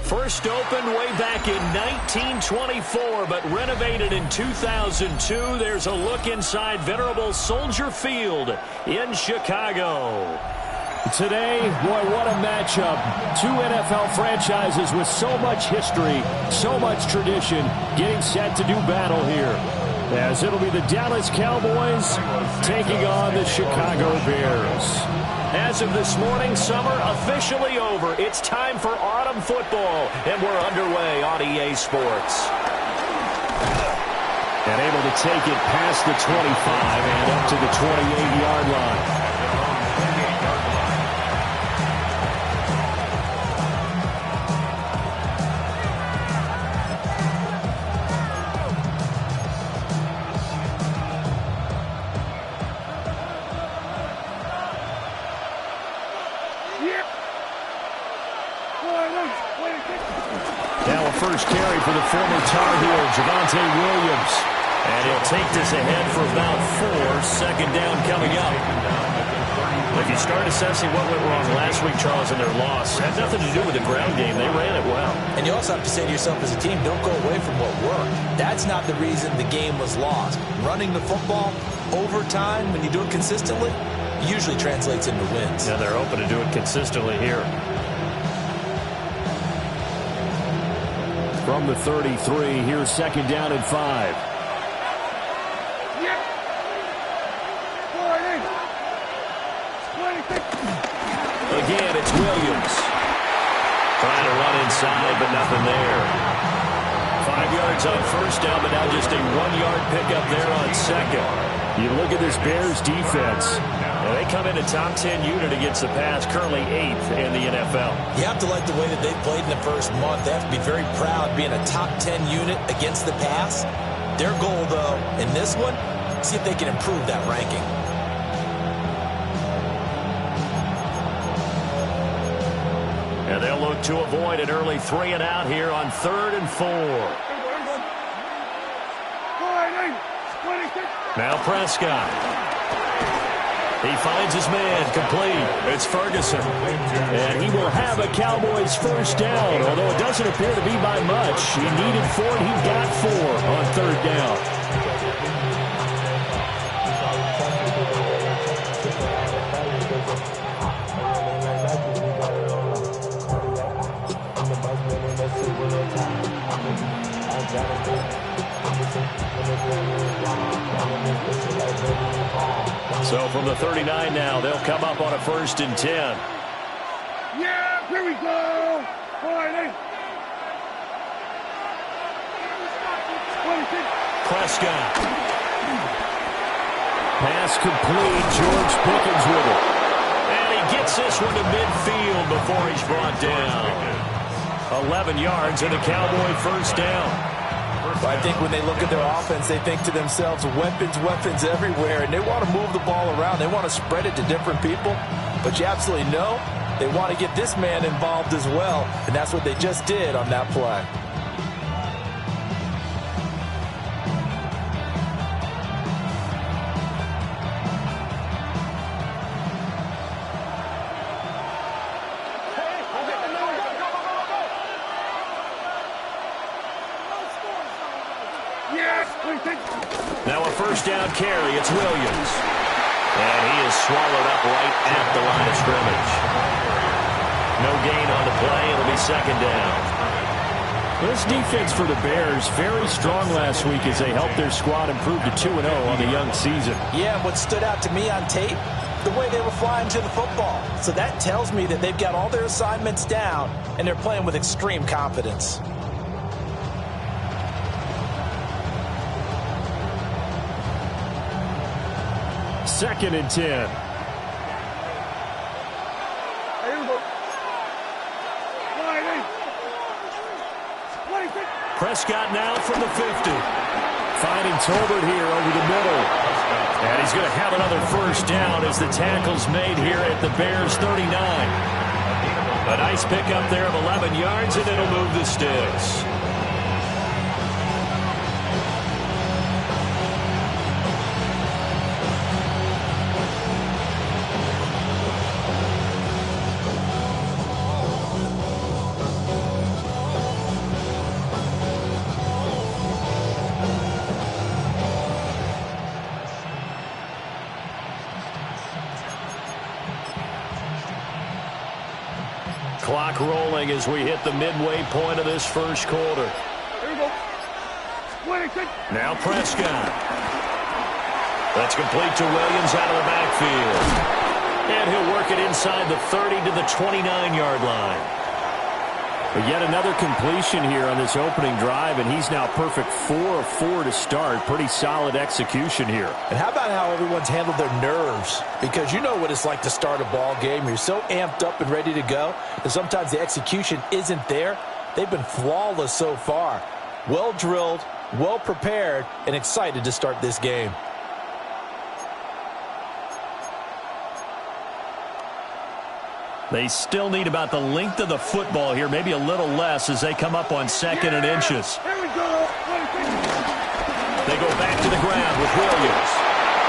First opened way back in 1924, but renovated in 2002. There's a look inside venerable Soldier Field in Chicago. Today, boy, what a matchup. Two NFL franchises with so much history, so much tradition, getting set to do battle here. As it'll be the Dallas Cowboys taking on the Chicago Bears. As of this morning, summer officially over. It's time for autumn football, and we're underway on EA Sports. And able to take it past the 25 and up to the 28-yard line. First carry for the former Tar Heel, Javonte Williams. And he'll take this ahead for about 4. Second down coming up. If you start assessing what went wrong last week, Charles, in their loss, it had nothing to do with the ground game. They ran it well. And you also have to say to yourself as a team, don't go away from what worked. That's not the reason the game was lost. Running the football over time, when you do it consistently, usually translates into wins. Yeah, they're open to do it consistently here. From the 33, here's second down and 5. Again, it's Williams. Trying to run inside, but nothing there. 5 yards on first down, but now just a 1-yard pickup there on second. You look at this Bears defense. And they come in a top 10 unit against the pass, currently 8th in the NFL. You have to like the way that they've played in the first month. They have to be very proud being a top 10 unit against the pass. Their goal, though, in this one, see if they can improve that ranking. And they'll look to avoid an early 3 and out here on 3rd and 4. Now Prescott. He finds his man, complete. It's Ferguson. And he will have a Cowboys first down, although it doesn't appear to be by much. He needed 4, and he got 4 on 3rd down. So from the 39 now, they'll come up on a 1st and 10. Yeah, here we go. Prescott. Pass complete. George Pickens with it. And he gets this one to midfield before he's brought down. 11 yards and a Cowboy first down. I think when they look at their offense, they think to themselves, weapons, weapons everywhere, and they want to move the ball around. They want to spread it to different people, but you absolutely know they want to get this man involved as well, and that's what they just did on that play. Now a first down carry. It's Williams. And he is swallowed up right at the line of scrimmage. No gain on the play. It'll be second down. This defense for the Bears, very strong last week as they helped their squad improve to 2-0 on the young season. Yeah, and what stood out to me on tape, the way they were flying to the football. So that tells me that they've got all their assignments down, and they're playing with extreme confidence. 2nd and 10. Prescott now from the 50. Finding Tolbert here over the middle. And he's going to have another first down as the tackle's made here at the Bears 39. A nice pickup there of 11 yards, and it'll move the sticks. Clock rolling as we hit the midway point of this first quarter. Here we go. 26. Now Prescott. That's complete to Williams out of the backfield. And he'll work it inside the 30 to the 29-yard line. But yet another completion here on this opening drive, and he's now perfect 4 of 4 to start. Pretty solid execution here. And how about how everyone's handled their nerves? Because you know what it's like to start a ball game. You're so amped up and ready to go, and sometimes the execution isn't there. They've been flawless so far. Well drilled, well prepared, and excited to start this game. They still need about the length of the football here, maybe a little less as they come up on 2nd and inches. Here we go. 26. They go back to the ground with Williams.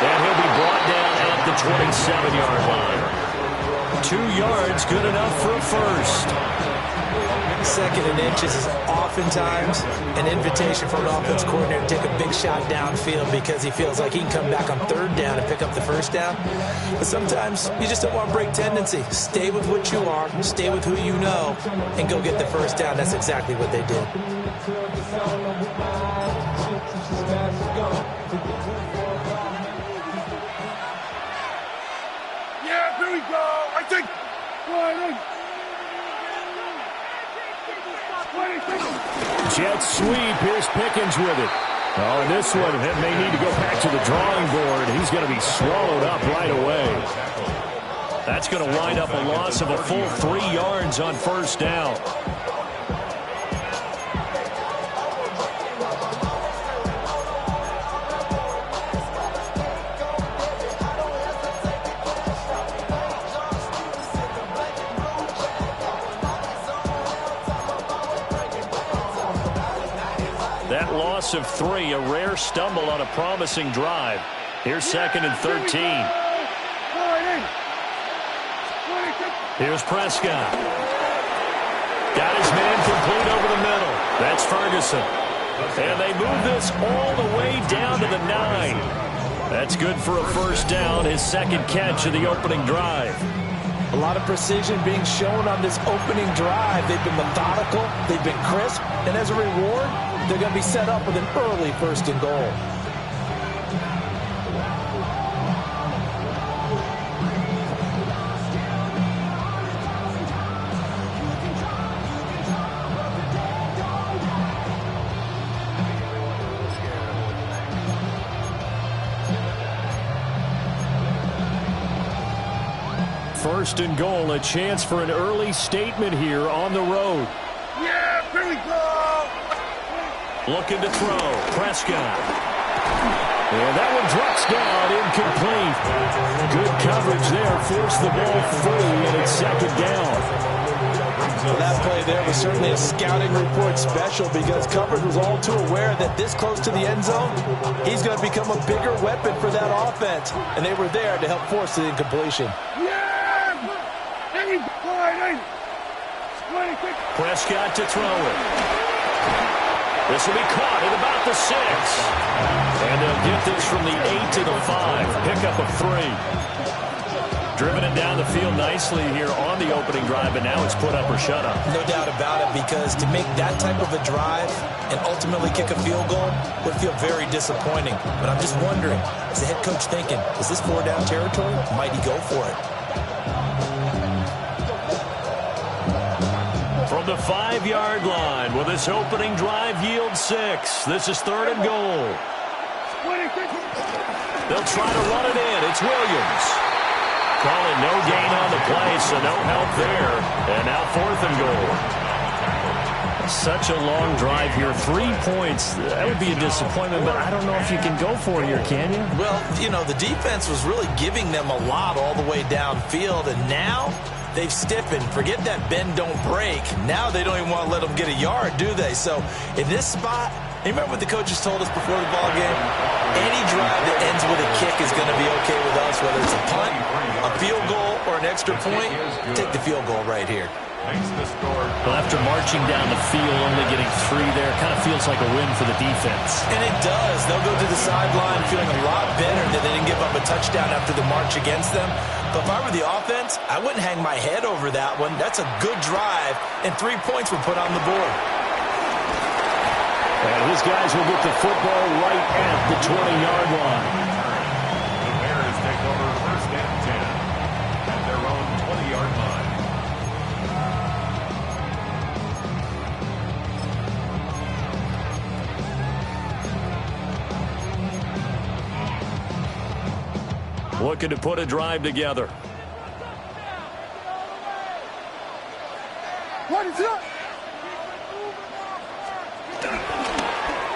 And he'll be brought down at the 27-yard line. 2 yards, good enough for a first. 2nd and inches is oftentimes an invitation for an offense coordinator to take a big shot downfield because he feels like he can come back on 3rd down and pick up the first down. But sometimes you just don't want to break tendency. Stay with what you are, stay with who you know, and go get the first down. That's exactly what they did. Yeah, here we go. I think. 26. Jet sweep. Here's Pickens with it. Oh, and this one may need to go back to the drawing board. He's going to be swallowed up right away. That's going to wind up a loss of a full 3 yards on first down. That loss of 3, a rare stumble on a promising drive. Here's 2nd and 13. Here's Prescott. Got his man complete over the middle. That's Ferguson. And they move this all the way down to the 9. That's good for a first down, his 2nd catch of the opening drive. A lot of precision being shown on this opening drive. They've been methodical, they've been crisp, and as a reward, they're going to be set up with an early 1st and goal. First and goal, a chance for an early statement here on the road. Yeah, here we go. Looking to throw. Prescott. And that one drops down, incomplete. Good coverage there, forced the ball free, and it's 2nd down. Well, that play there was certainly a scouting report special because coverage was all too aware that this close to the end zone, he's going to become a bigger weapon for that offense. And they were there to help force the incompletion. Yeah, here we go. 26. Prescott to throw it. This will be caught at about the 6. And they'll get this from the 8 to the 5. Pickup of 3. Driven it down the field nicely here on the opening drive, and now it's put up or shut up. No doubt about it, because to make that type of a drive and ultimately kick a field goal would feel very disappointing. But I'm just wondering, is the head coach thinking, is this 4-down territory? Might he go for it? From the 5-yard line, will this opening drive yield 6? This is 3rd and goal. They'll try to run it in. It's Williams. Calling no gain on the play, so no help there. And now 4th and goal. Such a long drive here. 3 points. That would be a disappointment, but I don't know if you can go for it here, can you? Well, you know, the defense was really giving them a lot all the way downfield, and now they've stiffened. Forget that bend, don't break. Now they don't even want to let them get a yard, do they? So in this spot, you remember what the coaches told us before the ball game? Any drive that ends with a kick is going to be okay with us, whether it's a punt, a field goal, or an extra point. Take the field goal right here. Well, after marching down the field, only getting 3 there, kind of feels like a win for the defense. And it does. They'll go to the sideline feeling a lot better that they didn't give up a touchdown after the march against them. But if I were the offense, I wouldn't hang my head over that one. That's a good drive, and 3 points were put on the board. And his guys will get the football right at the 20-yard line. The Bears take over 1st and 10 at their own 20-yard line. Looking to put a drive together.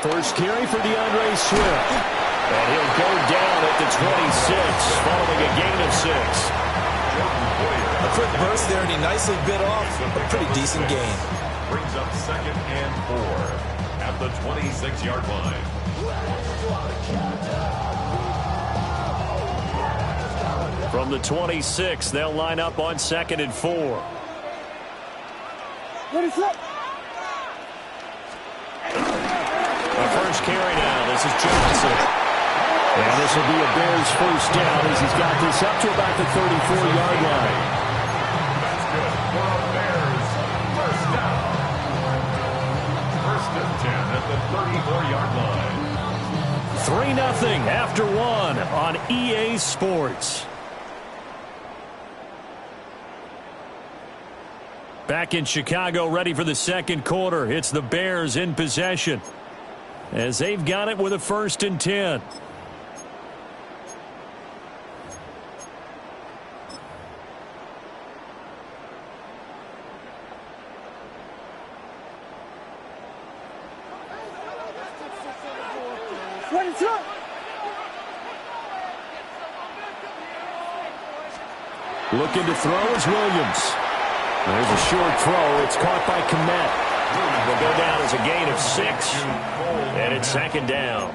First carry for DeAndre Swift. And he'll go down at the 26, following a gain of 6. A quick burst there, and he nicely bit off a pretty decent gain. Brings up 2nd and 4 at the 26-yard line. From the 26, they'll line up on 2nd and 4. The first carry now. This is Johnson. And this will be a Bears first down as he's got this up to about the 34-yard line. That's good for a Bears first down. 1st and 10 at the 34-yard line. 3-0 after 1 on EA Sports. Back in Chicago, ready for the 2nd quarter. It's the Bears in possession as they've got it with a 1st and 10. Looking to throw is Williams. There's a short throw. It's caught by Kmet. Will go down as a gain of 6, and it's 2nd down.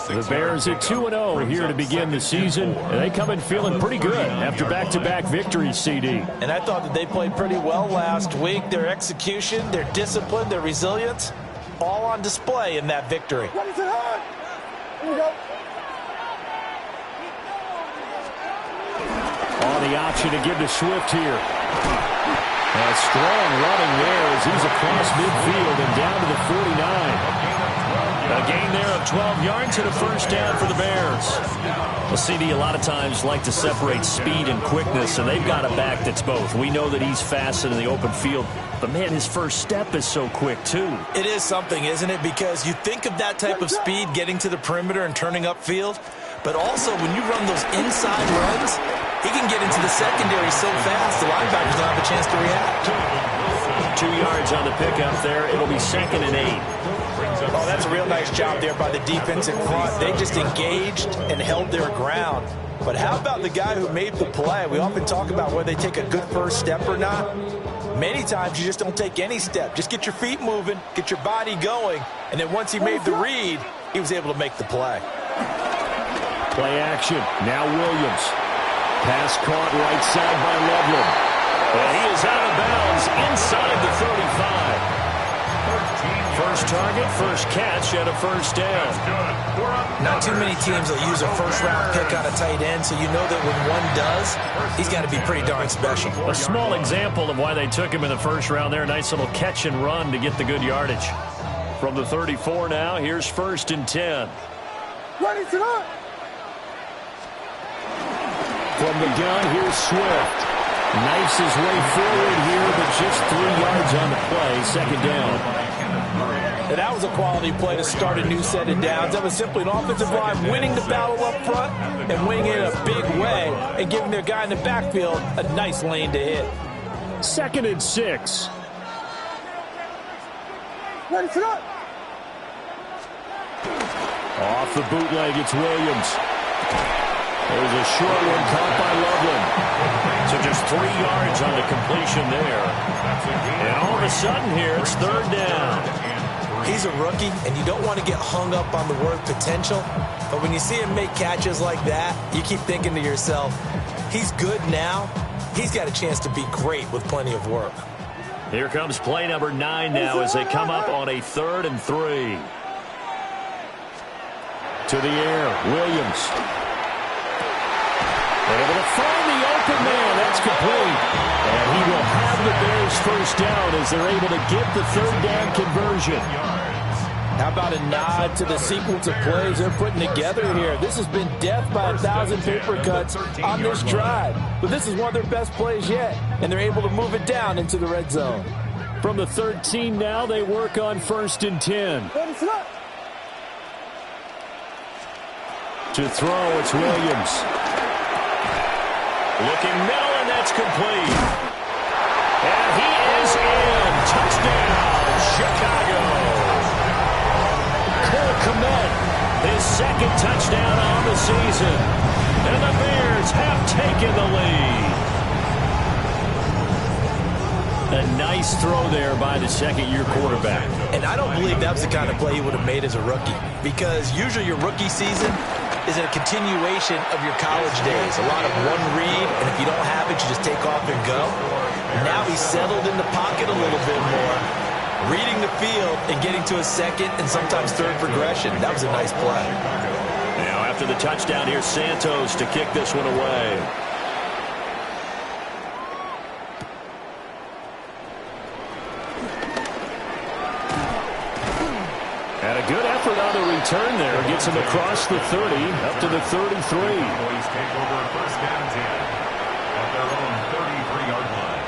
The Bears at 2-0 here to begin the season, and they come in feeling pretty good after back-to-back victories, CD. And I thought that they played pretty well last week. Their execution, their discipline, their resilience, all on display in that victory. On the option to give to Swift here. A strong running there as he's across midfield and down to the 49. A gain there of 12 yards and a first down for the Bears. Well, CD a lot of times like to separate speed and quickness, and they've got a back that's both. We know that he's fast in the open field, but, man, his first step is so quick, too. It is something, isn't it? Because you think of that type of speed getting to the perimeter and turning upfield, but also when you run those inside runs, he can get into the secondary so fast, the linebackers don't have a chance to react. 2 yards on the pickup there. It'll be 2nd and 8. Oh, that's a real nice job there by the defensive front. They just engaged and held their ground. But how about the guy who made the play? We often talk about whether they take a good first step or not. Many times you just don't take any step. Just get your feet moving, get your body going, and then once he made the read, he was able to make the play. Play action. Now Williams. Pass caught right side by Loveland. And he is out of bounds inside the 35. First target, first catch, and a first down. Not too many teams will use a first-round pick on a tight end, so you know that when one does, he's got to be pretty darn special. A small example of why they took him in the first round there. Nice little catch and run to get the good yardage. From the 34 now, here's 1st and 10. From the gun, here's Swift. Knifes his way forward here, but just 3 yards on the play. 2nd down. But that was a quality play to start a new set of downs. That was simply an offensive line winning the battle up front and winning it in a big way and giving their guy in the backfield a nice lane to hit. 2nd and 6. Ready, sit up. Off the bootleg, it's Williams. There's a short one caught by Loveland. So just 3 yards on the completion there. And all of a sudden here, it's 3rd down. He's a rookie, and you don't want to get hung up on the word potential. But when you see him make catches like that, you keep thinking to yourself, he's good now. He's got a chance to be great with plenty of work. Here comes play number 9 now as they come up on a 3rd and 3. To the air, Williams. They're able to find the open man. That's complete. And he will have the Bears first down as they're able to get the 3rd down conversion. How about a nod to the sequence of plays they're putting together here? This has been death by 1,000 paper cuts on this drive. But this is one of their best plays yet, and they're able to move it down into the red zone. From the 13 now, they work on 1st and 10. To throw, it's Williams. Looking middle, and that's complete. And he is in. Touchdown, Chicago. Cole Kmet, his 2nd touchdown on the season. And the Bears have taken the lead. A nice throw there by the 2nd-year quarterback. And I don't believe that was the kind of play he would have made as a rookie, because usually your rookie season is a continuation of your college days. A lot of one read, and if you don't have it, you just take off and go. Now he's settled in the pocket a little bit more, reading the field and getting to a 2nd and sometimes 3rd progression. That was a nice play. Now after the touchdown, here's Santos to kick this one away. And a good effort on the return there. Gets him across the 30, up to the 33. Cowboys take over 1st and 10 at their own 33-yard line.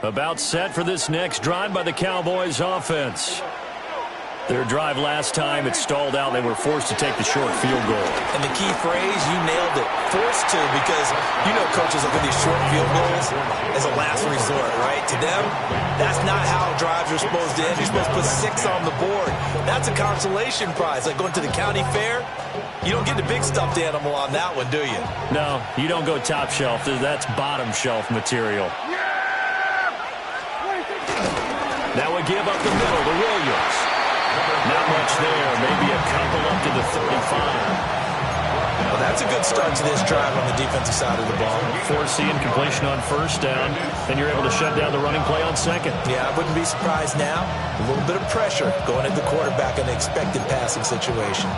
About set for this next drive by the Cowboys offense. Their drive last time, it stalled out. They were forced to take the short field goal. And the key phrase, you nailed it, forced to, because you know coaches look at these short field goals as a last resort, right? To them, that's not how drives are supposed to end. You're supposed to put 6 on the board. That's a consolation prize. Like going to the county fair, you don't get the big stuffed animal on that one, do you? No, you don't go top shelf. That's bottom shelf material. Now we give up the middle to Williams. Not much there, maybe a couple up to the 35. Well, that's a good start to this drive on the defensive side of the ball. Forcing completion on 1st down, and you're able to shut down the running play on 2nd. Yeah, I wouldn't be surprised now. A little bit of pressure going at the quarterback in an expected passing situation.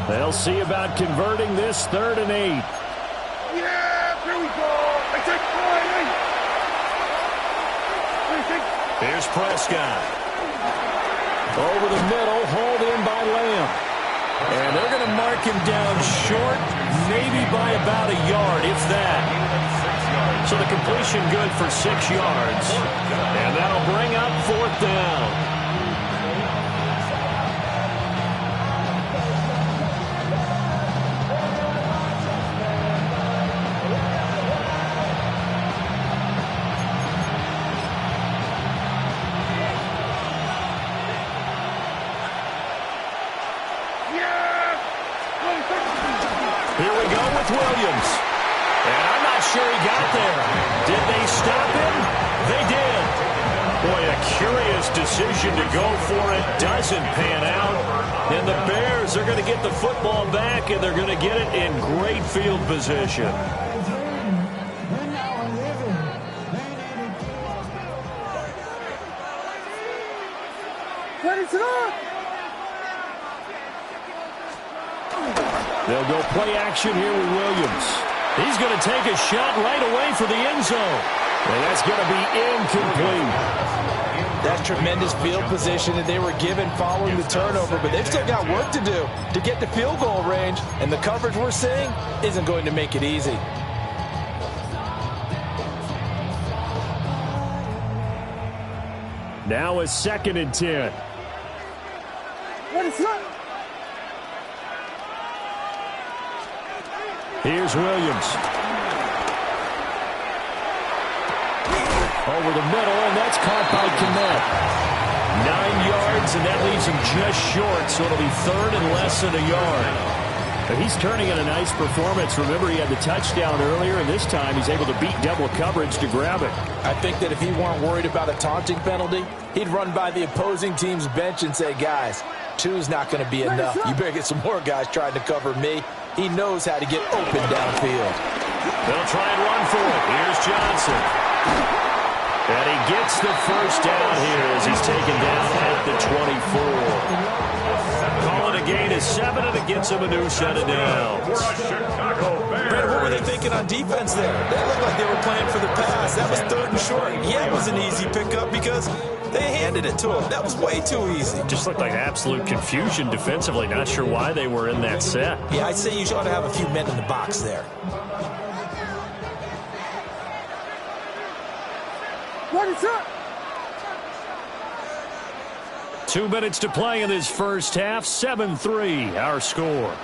They'll see about converting this 3rd and 8. Yeah, here we go. I take 5. Here's Prescott. Over the middle, hauled in by Lamb. And they're going to mark him down short, maybe by about a yard, if that. So the completion good for 6 yards. And that'll bring up 4th down. Williams. And I'm not sure he got there. Did they stop him? They did. Boy, a curious decision to go for it. Doesn't pan out. And the Bears are going to get the football back, and they're going to get it in great field position. Ready, sit up. They'll go play action here with Williams. He's going to take a shot right away for the end zone. And that's going to be incomplete. That's tremendous field position that they were given following the turnover, but they've still got work to do to get to field goal range, and the coverage we're seeing isn't going to make it easy. Now a 2nd and 10. Here's Williams. Over the middle, and that's caught by Kmet. 9 yards, and that leaves him just short, so it'll be 3rd and less than a yard. But he's turning in a nice performance. Remember, he had the touchdown earlier, and this time he's able to beat double coverage to grab it. I think that if he weren't worried about a taunting penalty, he'd run by the opposing team's bench and say, guys, 2's not going to be enough. You better get some more guys trying to cover me. He knows how to get open downfield. They'll try and run for it. Here's Johnson. And he gets the first down here as he's taken down at the 24. Call it a gain of 7, and it gets him a new set of downs. Brad, what were they thinking on defense there? They looked like they were playing for the pass. That was 3rd and short. Yeah, it was an easy pickup because they handed it to him. That was way too easy. Just looked like absolute confusion defensively. Not sure why they were in that set. Yeah, I'd say you ought to have a few men in the box there. What is up? 2 minutes to play in this first half. 7-3, our score.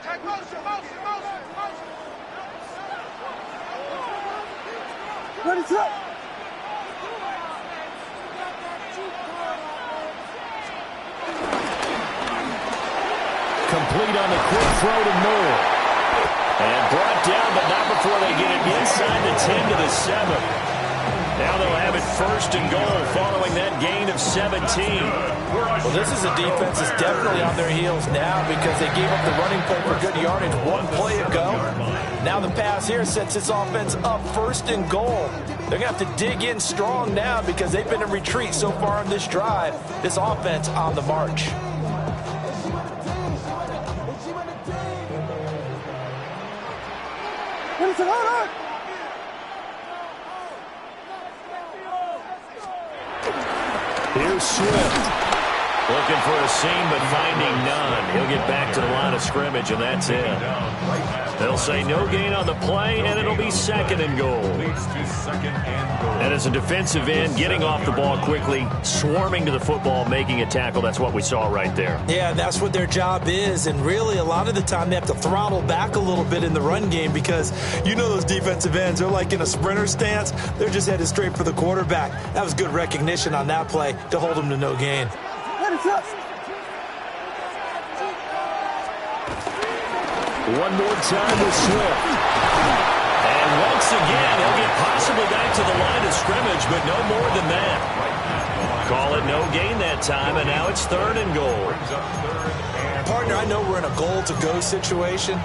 Take motion. What is up? Complete on the quick throw to Moore. And brought down, but not before they get it inside the 10 to the 7. Now they'll have it 1st and goal following that gain of 17. Well, this is a defense that's definitely on their heels now because they gave up the running play for good yardage 1 play ago. Now the pass here sets this offense up 1st and goal. They're going to have to dig in strong now because they've been in retreat so far on this drive. This offense on the march. Here's Swift. Looking for a seam, but finding none. He'll get back to the line of scrimmage, and that's it. They'll say no gain on the play, and it'll be 2nd and goal. And as a defensive end, getting off the ball quickly, swarming to the football, making a tackle, that's what we saw right there. Yeah, that's what their job is, and really a lot of the time they have to throttle back a little bit in the run game because you know those defensive ends, they're like in a sprinter stance. They're just headed straight for the quarterback. That was good recognition on that play to hold them to no gain. One more time with Swift. And once again, he'll get possibly back to the line of scrimmage, but no more than that. Call it no gain that time, and now it's 3rd and goal. Partner, I know we're in a goal-to-go situation,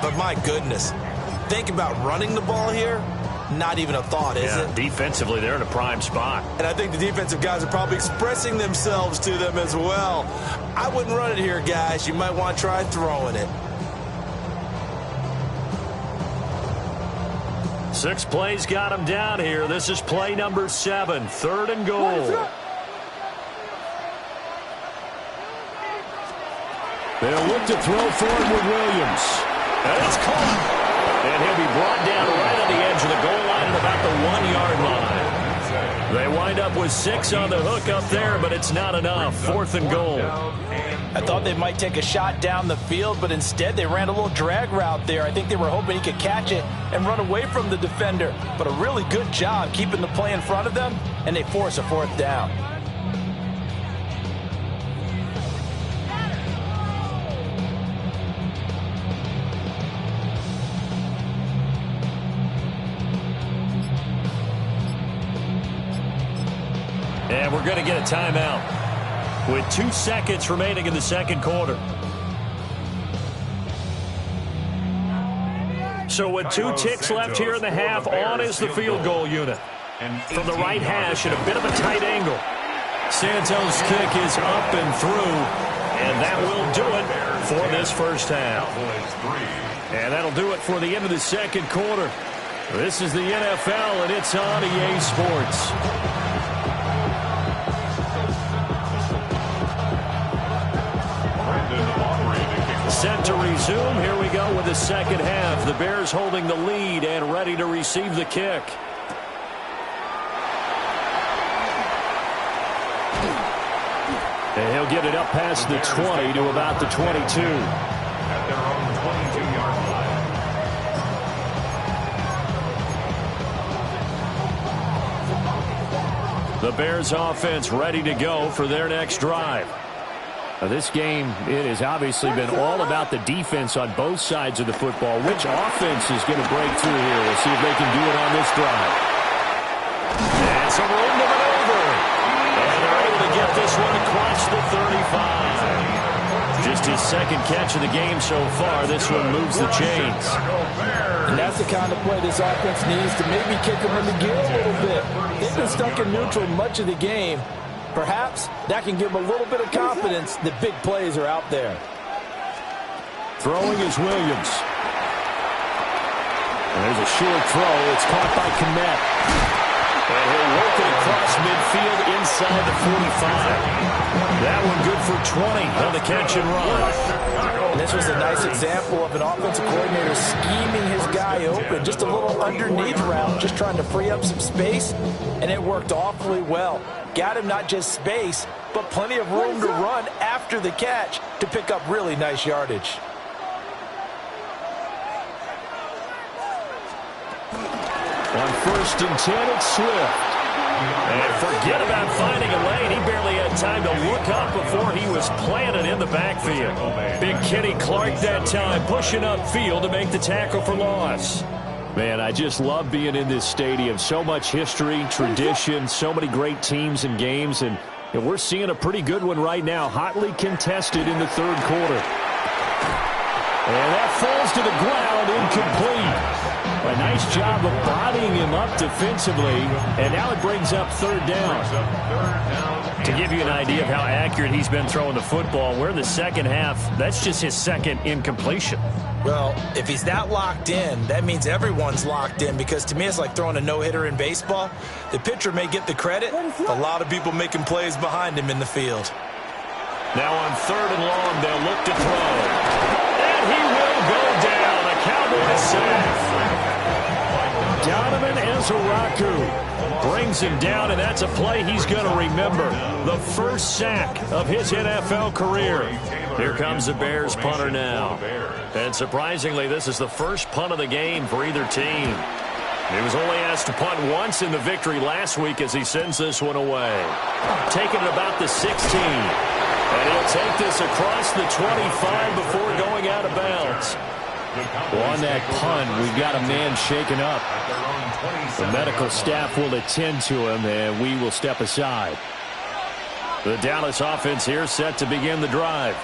but my goodness, think about running the ball here. Not even a thought, is it? Defensively, they're in a prime spot. And I think the defensive guys are probably expressing themselves to them as well. I wouldn't run it here, guys. You might want to try throwing it. 6 plays got him down here. This is play number 7, 3rd and goal. They'll look to throw forward with Williams. And it's caught. And he'll be brought down right on the edge of the goal line at about the 1-yard line. They wind up with 6 on the hook up there, but it's not enough. 4th and goal. I thought they might take a shot down the field, but instead they ran a little drag route there. I think they were hoping he could catch it and run away from the defender. But a really good job keeping the play in front of them, and they force a 4th down. And we're going to get a timeout with 2 seconds remaining in the 2nd quarter. So with 2 ticks left here in the half, on is the field goal unit. From the right hash at a bit of a tight angle. Santos' kick is up and through, and that will do it for this first half. And that'll do it for the end of the second quarter. This is the NFL, and it's on EA Sports. Set to resume. Here we go with the second half. The Bears holding the lead and ready to receive the kick. And he'll get it up past the 20 to about the 22. At their own 22-yard line. The Bears offense ready to go for their next drive. Now, this game, it has obviously been all about the defense on both sides of the football. Which offense is going to break through here? We'll see if they can do it on this drive. And some room to maneuver. And they're able to get this one across the 35. Just his second catch of the game so far. This one moves the chains. And that's the kind of play this offense needs to maybe kick them in the gear a little bit. They've been stuck in neutral much of the game. Perhaps that can give them a little bit of confidence that big plays are out there. Throwing is Williams. And there's a short throw. It's caught by Kmet. And he'll work it across midfield inside the 45. That one good for 20 on the catch and run. And this was a nice example of an offensive coordinator scheming his guy open. Just a little underneath route, just trying to free up some space. And it worked awfully well. Got him not just space, but plenty of room to run after the catch to pick up really nice yardage. On 1st and 10, it's Swift. And forget about finding a lane. He barely had time to look up before he was planted in the backfield. Big Kenny Clark that time, pushing upfield to make the tackle for loss. Man, I just love being in this stadium. So much history, tradition, so many great teams and games, and we're seeing a pretty good one right now, hotly contested in the third quarter. And that falls to the ground, incomplete. A nice job of bodying him up defensively, and now it brings up third down. To give you an idea of how accurate he's been throwing the football, we're in the second half. That's just his second incompletion. Well, if he's not locked in, that means everyone's locked in, because to me it's like throwing a no-hitter in baseball. The pitcher may get the credit, a lot of people making plays behind him in the field. Now on 3rd and long, they'll look to throw. And he will go down. A Cowboys sack. Donovan Ezeraku brings him down, and that's a play he's going to remember. The first sack of his NFL career. Here comes the Bears punter now. And surprisingly, this is the first punt of the game for either team. He was only asked to punt once in the victory last week as he sends this one away. Taking it about the 16. And he'll take this across the 25 before going out of bounds. Well, on that punt, we've got a man shaken up. The medical staff will attend to him, and we will step aside. The Dallas offense here set to begin the drive.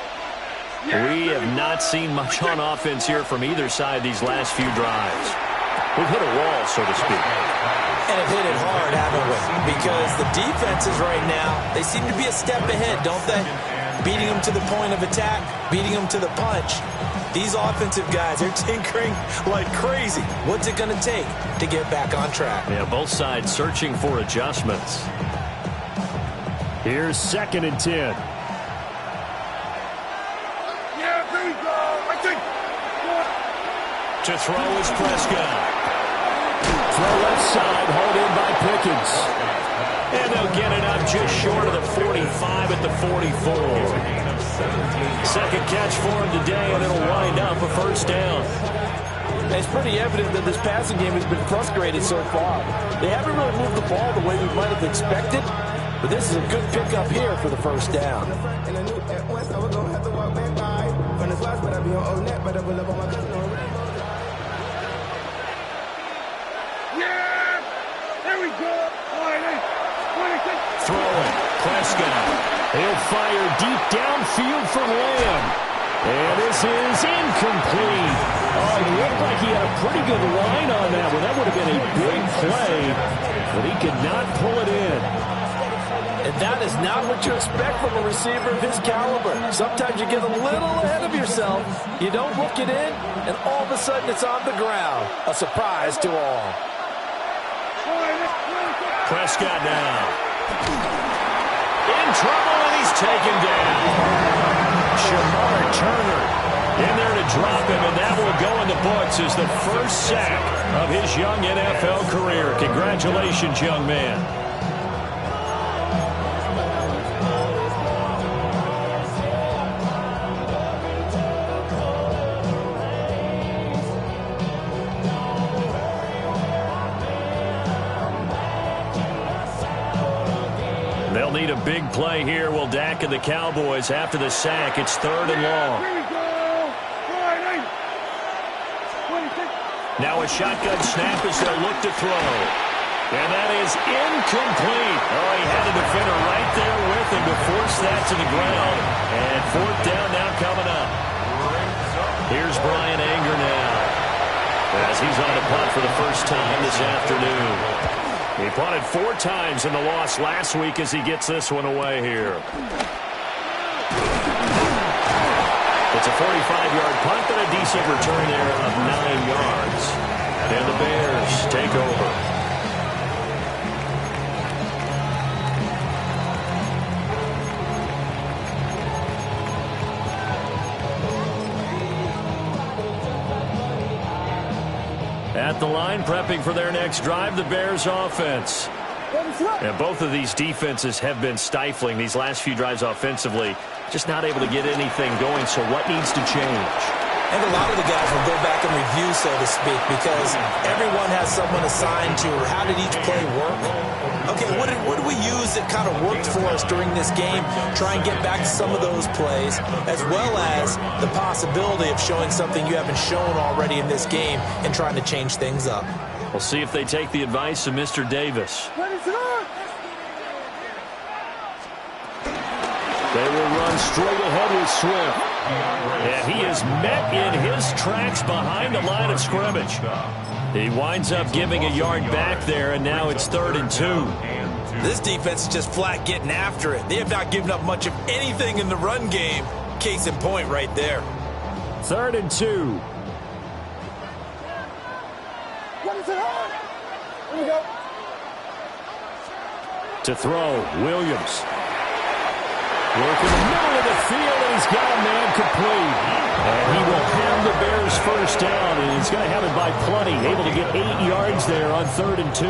We have not seen much on offense here from either side these last few drives. We've hit a wall, so to speak. And have hit it hard, haven't we? Because the defenses right now, they seem to be a step ahead, don't they? Beating them to the point of attack, beating them to the punch. These offensive guys are tinkering like crazy. What's it going to take to get back on track? Yeah, both sides searching for adjustments. Here's 2nd and 10. Yeah, there we go. I think. To throw is Prescott. Throw left side, hauled in by Pickens. And they'll get it up just short of the 45 at the 44. Second catch for him today, and it'll wind up a first down. It's pretty evident that this passing game has been frustrated so far. They haven't really moved the ball the way we might have expected, but this is a good pickup here for the first down. Yeah, there we go. Throwing, Prescott. He'll fire deep downfield for Lamb. And this is incomplete. Oh, it looked like he had a pretty good line on that one. That would have been a big play, but he could not pull it in. And that is not what you expect from a receiver of his caliber. Sometimes you get a little ahead of yourself. You don't look it in, and all of a sudden it's on the ground. A surprise to all. Prescott now. In trouble, and he's taken down. Shamar Turner in there to drop him, and that will go in the books as the first sack of his young NFL career. Congratulations, young man. They'll need a big play here. Will Dak and the Cowboys after the sack. It's 3rd and long. Now a shotgun snap as they'll look to throw. And that is incomplete. Oh, he had a defender right there with him to force that to the ground. And 4th down now coming up. Here's Brian Anger now, as he's on the punt for the first time this afternoon. He punted 4 times in the loss last week as he gets this one away here. It's a 45-yard punt and a decent return there of 9 yards. And the Bears take over. At the line, prepping for their next drive, the Bears offense. And both of these defenses have been stifling these last few drives offensively. Just not able to get anything going, so what needs to change? And a lot of the guys will go back and review, so to speak, because everyone has someone assigned to how did each play work. Okay, what did we use that kind of worked for us during this game? Try and get back to some of those plays, as well as the possibility of showing something you haven't shown already in this game and trying to change things up. We'll see if they take the advice of Mr. Davis. They will run straight ahead with Swift. And he is met in his tracks behind the line of scrimmage. He winds up giving a yard back there, and now it's 3rd and 2. This defense is just flat getting after it. They have not given up much of anything in the run game. Case in point right there. 3rd and 2. Here we go. To throw, Williams. Working the middle of the field, and he's got a man complete. And he will have the Bears first down, and he's going to have it by plenty. Able to get 8 yards there on 3rd and 2.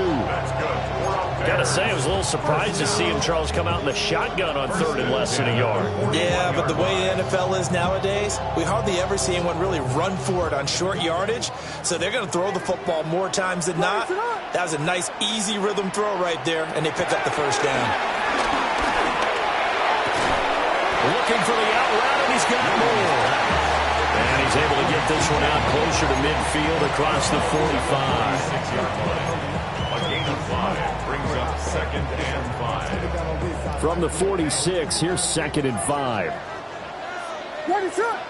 Got to say, I was a little surprised to see him, Charles, come out in the shotgun on 3rd and less than a yard. Yeah, but the way the NFL is nowadays, we hardly ever see anyone really run for it on short yardage. So they're going to throw the football more times than not. That was a nice, easy rhythm throw right there, and they pick up the first down. Looking for the out route, and he's got more. And he's able to get this one out closer to midfield across the 45. 6-yard line. A gain of 5 brings up 2nd and 5. From the 46, here's 2nd and 5. What is up?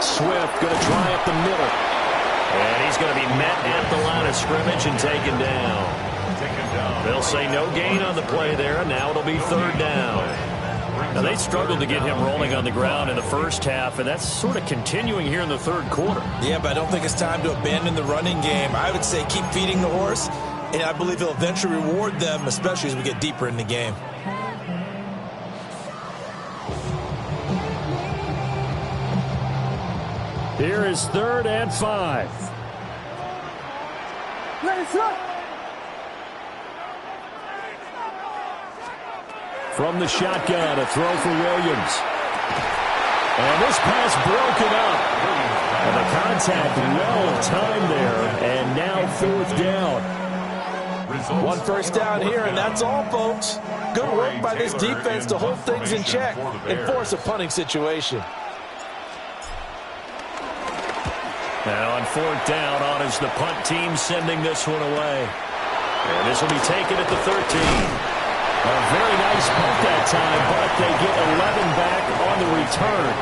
Swift going to try up the middle. And he's going to be met at the line of scrimmage and taken down. They'll say no gain on the play there, and now it'll be 3rd down. Now, they struggled to get him rolling on the ground in the first half, and that's sort of continuing here in the 3rd quarter. Yeah, but I don't think it's time to abandon the running game. I would say keep feeding the horse, and I believe he'll eventually reward them, especially as we get deeper in the game. Here is 3rd and 5. Let's go. From the shotgun, a throw for Williams. And this pass broken up. And the contact well timed there. And now 4th down. One first down here, and that's all, folks. Good work by this defense to hold things in check and force a punting situation. Now on 4th down, on is the punt team sending this one away. And this will be taken at the 13. A very nice punt that time, but they get 11 back on the return.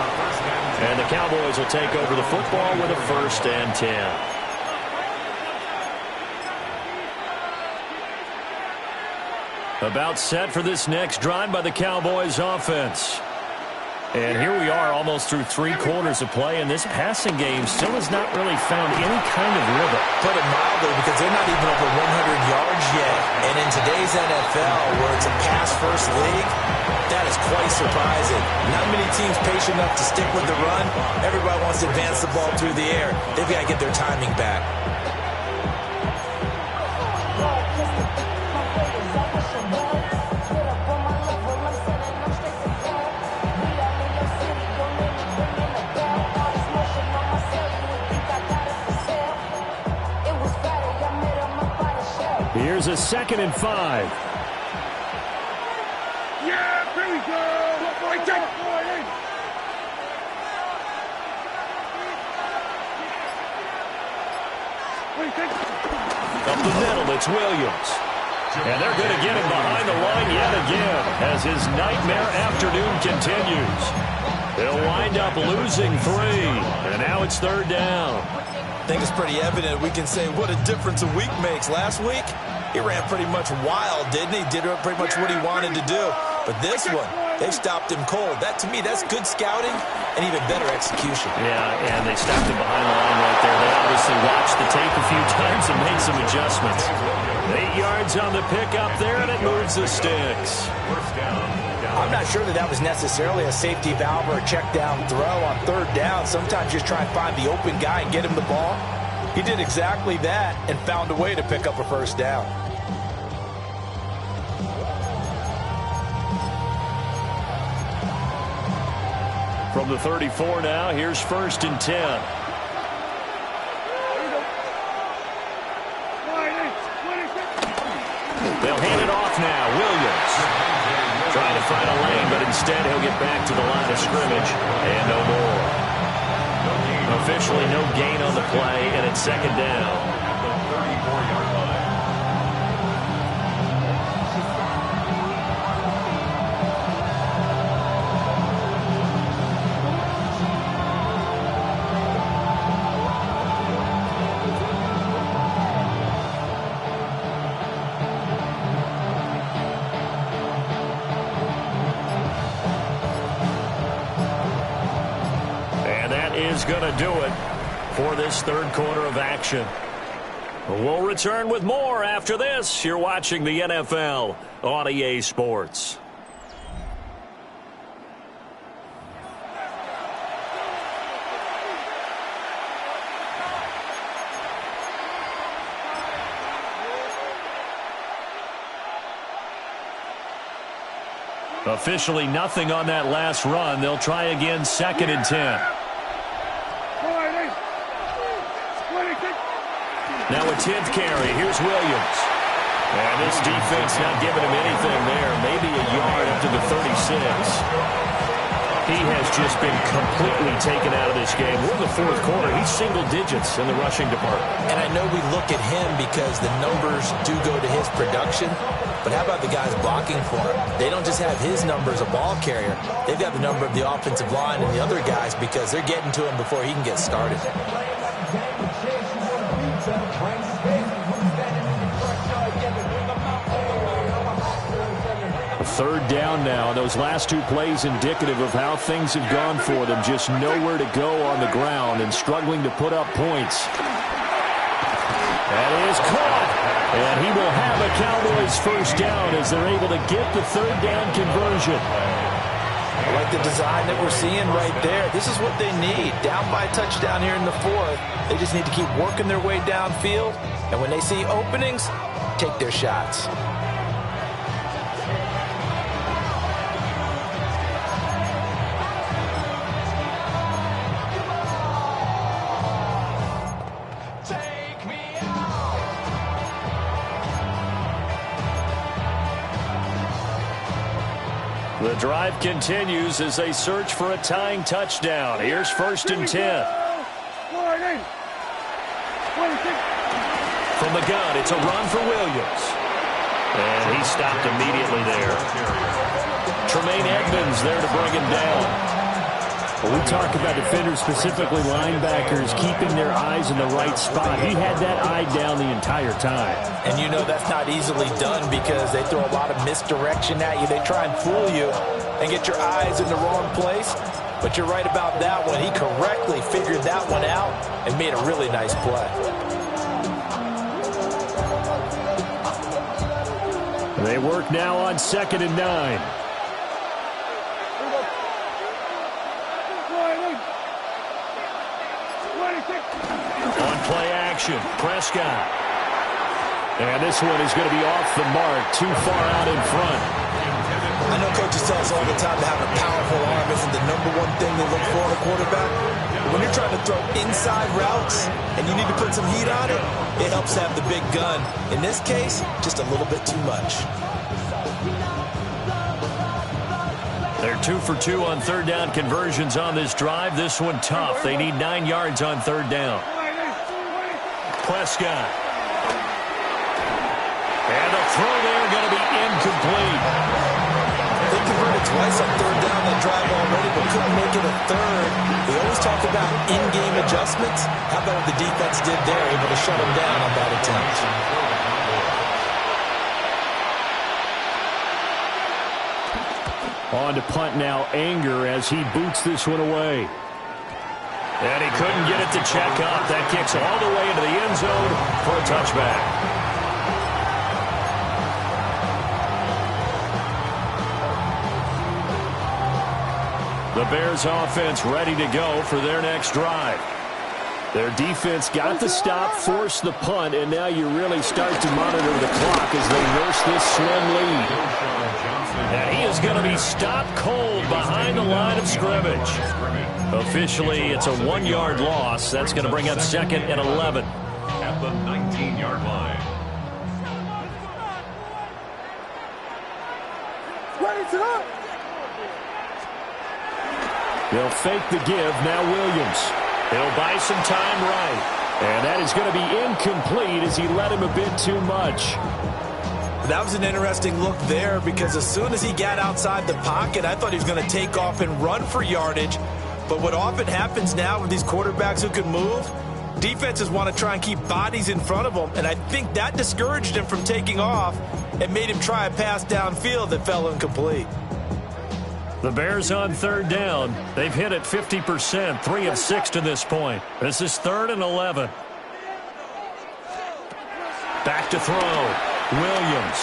And the Cowboys will take over the football with a 1st and 10. About set for this next drive by the Cowboys offense. And here we are almost through 3 quarters of play, and this passing game still has not really found any kind of rhythm. Put it mildly, because they're not even over 100 yards yet. And in today's NFL, where it's a pass-first league, that is quite surprising. Not many teams patient enough to stick with the run. Everybody wants to advance the ball through the air. They've got to get their timing back. Here's a 2nd and 5. Yeah, here we go. Up the middle, it's Williams. And they're going to get him behind the line yet again as his nightmare afternoon continues. They'll wind up losing 3, and now it's 3rd down. I think it's pretty evident. We can say what a difference a week makes. Last week, he ran pretty much wild, didn't he? Did pretty much what he wanted to do. But this one, they stopped him cold. That, to me, that's good scouting and even better execution. Yeah, and they stopped him behind the line right there. They obviously watched the tape a few times and made some adjustments. 8 yards on the pickup there, and it moves the sticks. I'm not sure that was necessarily a safety valve or a check down throw on 3rd down. Sometimes just try and find the open guy and get him the ball. He did exactly that and found a way to pick up a 1st down. From the 34 now, here's 1st and 10. They'll hand it off now. Williams trying to find a lane, but instead he'll get back to the line of scrimmage. And no more. Officially no gain on the play, and it's 2nd down. Is going to do it for this 3rd quarter of action. We'll return with more after this. You're watching the NFL on EA Sports. Officially nothing on that last run. They'll try again, 2nd and 10. Now a 10th carry. Here's Williams. And this defense not giving him anything there. Maybe a yard up to the 36. He has just been completely taken out of this game. We're in the 4th quarter. He's single digits in the rushing department. And I know we look at him because the numbers do go to his production. But how about the guys blocking for him? They don't just have his number as a ball carrier. They've got the number of the offensive line and the other guys because they're getting to him before he can get started. 3rd down now. Those last 2 plays indicative of how things have gone for them. Just nowhere to go on the ground and struggling to put up points. That is caught. And he will have a Cowboys 1st down as they're able to get the 3rd down conversion. I like the design that we're seeing right there. This is what they need. Down by a touchdown here in the 4th. They just need to keep working their way downfield. And when they see openings, take their shots. The drive continues as they search for a tying touchdown. Here's 1st and 10. From the gun, it's a run for Williams. And he stopped immediately there. Tremaine Edmonds there to bring him down. Well, we talk about defenders, specifically linebackers, keeping their eyes in the right spot. He had that eye down the entire time. And you know that's not easily done because they throw a lot of misdirection at you. They try and fool you and get your eyes in the wrong place. But you're right about that one. He correctly figured that one out and made a really nice play. They work now on 2nd and 9. On play action, Prescott. And this one is going to be off the mark, too far out in front. I know coaches tell us all the time to have a powerful arm isn't the #1 thing they look for in a quarterback. But when you're trying to throw inside routes and you need to put some heat on it, it helps to have the big gun. In this case, just a little bit too much. They're 2 for 2 on 3rd down conversions on this drive. This one tough. They need 9 yards on 3rd down. Prescott. And the throw there going to be incomplete. They converted twice on 3rd down that drive already, but couldn't make it a 3rd. We always talk about in-game adjustments. How about what the defense did there, able to shut them down on that attempt. On to punt now, Anger, as he boots this one away. And he couldn't get it to check up. That kicks all the way into the end zone for a touchback. The Bears offense ready to go for their next drive. Their defense got the stop, forced the punt, and now you really start to monitor the clock as they nurse this slim lead. And he is going to be stopped cold behind the line of scrimmage. Officially, it's a 1-yard loss. That's going to bring up 2nd and 11. At the 19-yard line. They'll fake the give. Now Williams. He'll buy some time right. And that is going to be incomplete as he led him a bit too much. That was an interesting look there because as soon as he got outside the pocket, I thought he was going to take off and run for yardage. But what often happens now with these quarterbacks who can move, defenses want to try and keep bodies in front of them. And I think that discouraged him from taking off and made him try a pass downfield that fell incomplete. The Bears on 3rd down. They've hit it 50%, 3 of 6 to this point. This is 3rd and 11. Back to throw. Williams.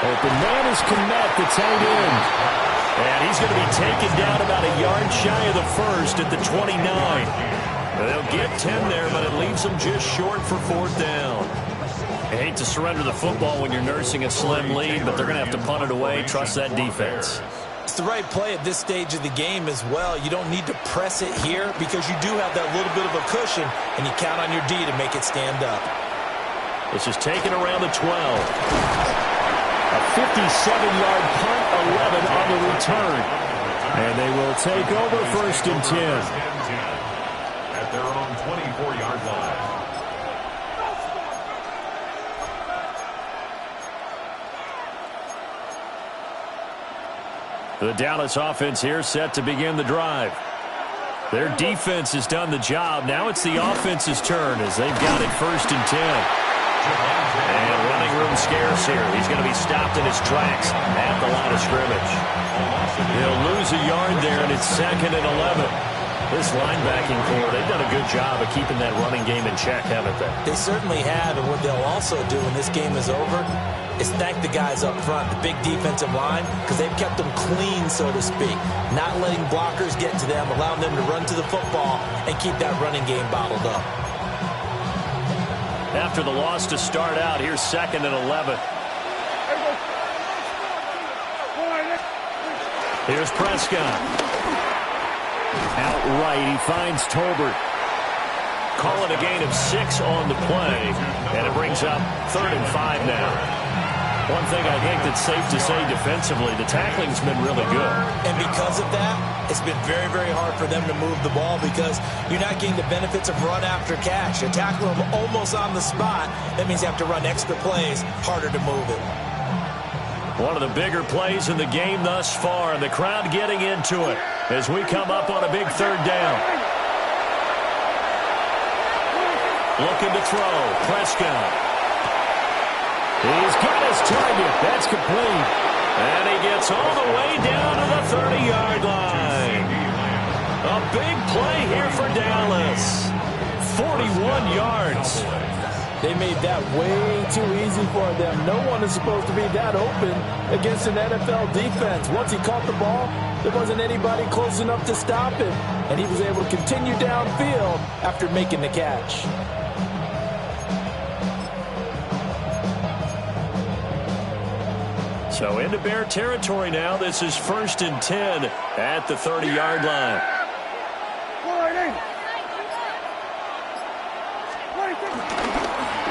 Open man is Kmet, the tight end. And he's going to be taken down about a yard shy of the first at the 29. They'll get 10 there, but it leaves them just short for 4th down. I hate to surrender the football when you're nursing a slim lead, but they're going to have to punt it away. Trust that defense. It's the right play at this stage of the game as well. You don't need to press it here because you do have that little bit of a cushion, and you count on your D to make it stand up. This is taken around the 12. A 57-yard punt, 11 on the return. And they will take over 1st and 10. At their own 24-yard line. The Dallas offense here set to begin the drive. Their defense has done the job. Now it's the offense's turn as they've got it 1st and 10. And running room scarce here. He's going to be stopped in his tracks at the line of scrimmage. He'll lose a yard there, and it's 2nd and 11. This linebacking core, they've done a good job of keeping that running game in check, haven't they? They certainly have, and what they'll also do when this game is over is thank the guys up front, the big defensive line, because they've kept them clean, so to speak. Not letting blockers get to them, allowing them to run to the football and keep that running game bottled up. After the loss to start out, here's 2nd and 11. Here's Prescott. Outright, he finds Tolbert. Call it a gain of 6 on the play, and it brings up 3rd and 5 now. One thing I think that's safe to say defensively, the tackling's been really good. And because of that, it's been very, very hard for them to move the ball because you're not getting the benefits of run after catch. You tackle them almost on the spot. That means you have to run extra plays, harder to move it. One of the bigger plays in the game thus far, and the crowd getting into it. as we come up on a big third down. Looking to throw. Prescott. He's got his target. That's complete. And he gets all the way down to the 30-yard line. A big play here for Dallas. 41 yards. They made that way too easy for them. No one is supposed to be that open against an NFL defense. Once he caught the ball, there wasn't anybody close enough to stop him. And he was able to continue downfield after making the catch. So into Bear territory now. This is 1st and 10 at the 30-yard line.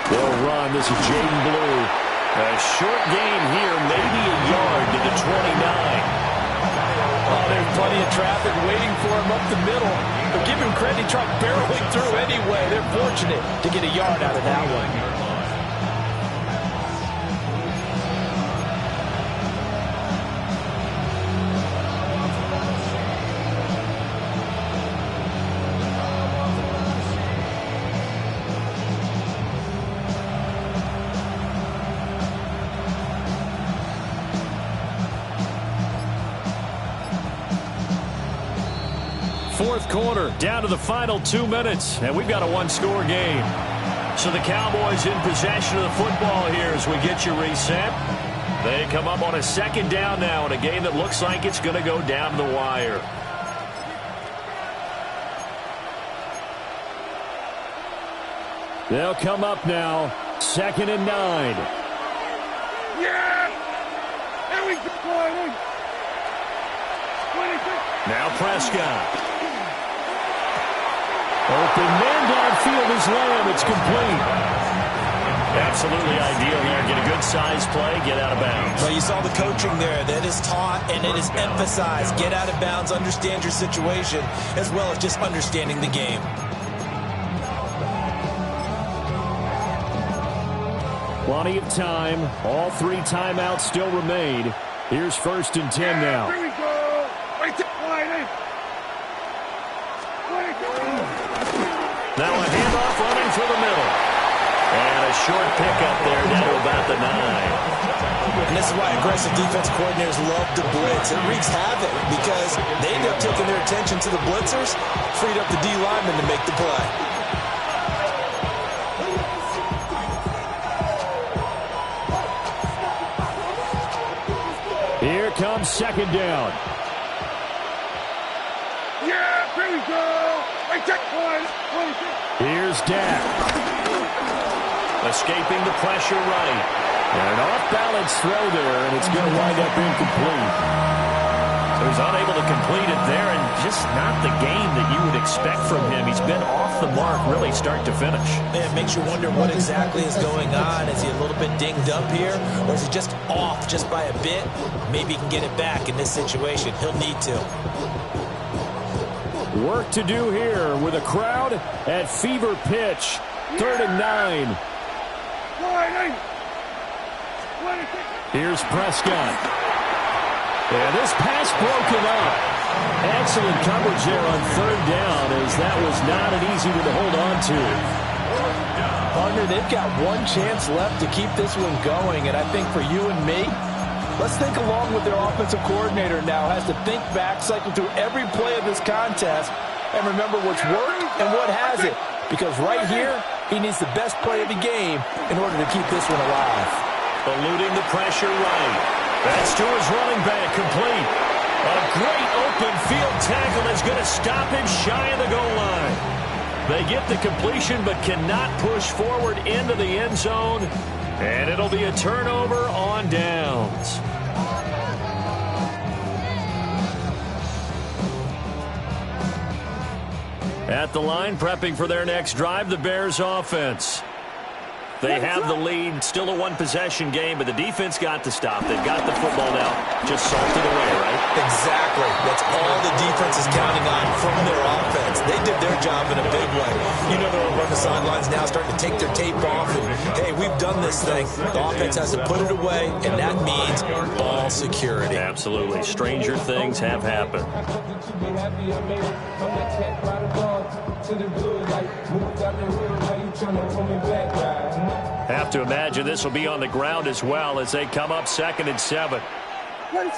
They'll run. This is Jaden Blue. A short gain here, maybe a yard to the 29. Oh, there's plenty of traffic waiting for him up the middle. But give him credit, he tried barreling through anyway. They're fortunate to get a yard out of that one. Fourth quarter, down to the final 2 minutes, and we've got a one-score game. So the Cowboys in possession of the football here as we get you reset. They come up on a second down now in a game that looks like it's going to go down to the wire. They'll come up now, 2nd and 9. Yeah! There we go! Now Prescott. Open man downfield is Lamb. It's complete. Absolutely ideal there. Get a good size play, get out of bounds. Well, you saw the coaching there. That is taught and it is emphasized. Get out of bounds, understand your situation, as well as just understanding the game. Plenty of time. All 3 timeouts still remain. Here's 1st and 10 now. Here we go! Right there, line. Now a handoff running through the middle. And a short pickup there down to about the 9. And this is why aggressive defense coordinators love to blitz. It wreaks havoc because they end up taking their attention to the blitzers, freed up the D lineman to make the play. Here comes 2nd down. Yeah, here we go! Right there, line. Here's Dak. Escaping the pressure right. And an off-balance throw there, and it's going to wind up incomplete. So he's unable to complete it there, and just not the game that you would expect from him. He's been off the mark really start to finish. It makes you wonder what exactly is going on. Is he a little bit dinged up here, or is he just off just by a bit? Maybe he can get it back in this situation. He'll need to. Work to do here with a crowd at fever pitch. 3rd and 9. Here's Prescott. And this pass broken up. Excellent coverage there on 3rd down, as that was not an easy one to hold on to. Partner, they've got one chance left to keep this one going, and I think for you and me, let's think along with their offensive coordinator now. Has to think back, cycle through every play of this contest, and remember what's worked and what hasn't. Because right here, he needs the best play of the game in order to keep this one alive. Eluding the pressure right. That's to his running back, complete. A great open field tackle is going to stop him shy of the goal line. They get the completion but cannot push forward into the end zone. And it'll be a turnover on downs. At the line, prepping for their next drive, the Bears offense. They have the lead, still a one-possession game, but the defense got to stop. They've got the football now, just salted away, right? Exactly. That's all the defense is counting on from their offense. They did their job in a big way. You know, they're on the sidelines now starting to take their tape off. And, hey, we've done this thing. The offense has to put it away, and that means ball security. Absolutely. Stranger things have happened. Have to imagine this will be on the ground as well as they come up 2nd and 7. He's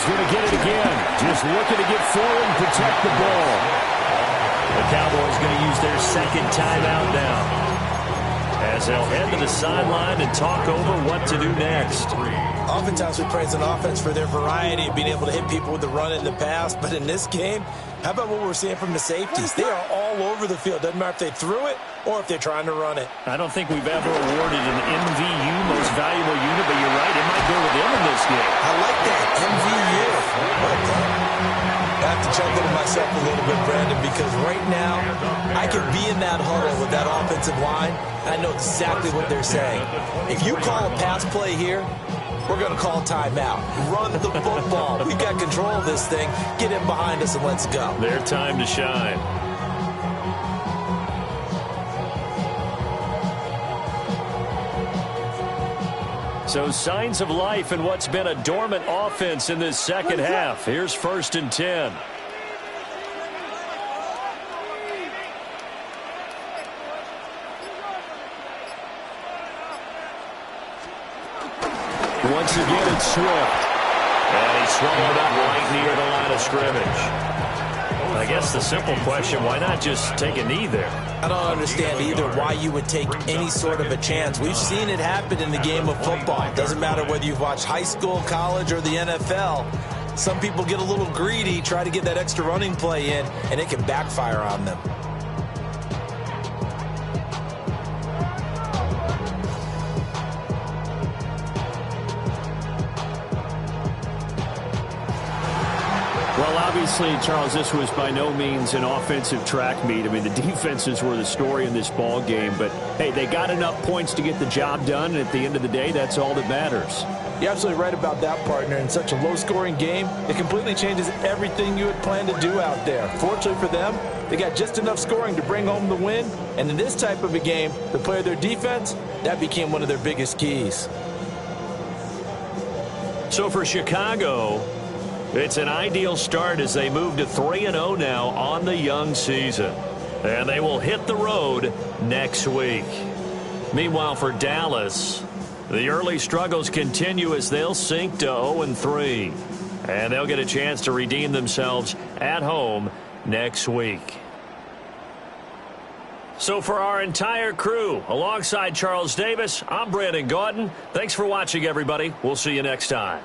going to get it again. Just looking to get forward and protect the ball. The Cowboys going to use their 2nd timeout now, as they'll head to the sideline and talk over what to do next. Oftentimes we praise an offense for their variety of being able to hit people with the run in the pass, but in this game, how about what we're seeing from the safeties? They are all over the field. Doesn't matter if they threw it or if they're trying to run it. I don't think we've ever awarded an MVU, most valuable unit, but you're right, it might go with them in this game. I like that, MVU. I have to chuckle to myself a little bit, Brandon, because right now I can be in that huddle with that offensive line. I know exactly what they're saying. If you call a pass play here, we're going to call timeout. Run the football. We've got control of this thing. Get in behind us and let's go. Their time to shine. So signs of life in what's been a dormant offense in this second half. Here's 1st and 10. Once again, it's Swift. And he swallowed up right near the line of scrimmage. I guess the simple question, why not just take a knee there? I don't understand either why you would take any sort of a chance. We've seen it happen in the game of football. It doesn't matter whether you've watched high school, college, or the NFL. Some people get a little greedy, try to get that extra running play in, and it can backfire on them. Well, obviously, Charles, this was by no means an offensive track meet. I mean, the defenses were the story in this ball game. But, hey, they got enough points to get the job done. And at the end of the day, that's all that matters. You're absolutely right about that, partner. In such a low-scoring game, it completely changes everything you had planned to do out there. Fortunately for them, they got just enough scoring to bring home the win. And in this type of a game, to play their defense, that became one of their biggest keys. So for Chicago, it's an ideal start as they move to 3-0 now on the young season. And they will hit the road next week. Meanwhile, for Dallas, the early struggles continue as they'll sink to 0-3. And they'll get a chance to redeem themselves at home next week. So for our entire crew, alongside Charles Davis, I'm Brandon Gaudin. Thanks for watching, everybody. We'll see you next time.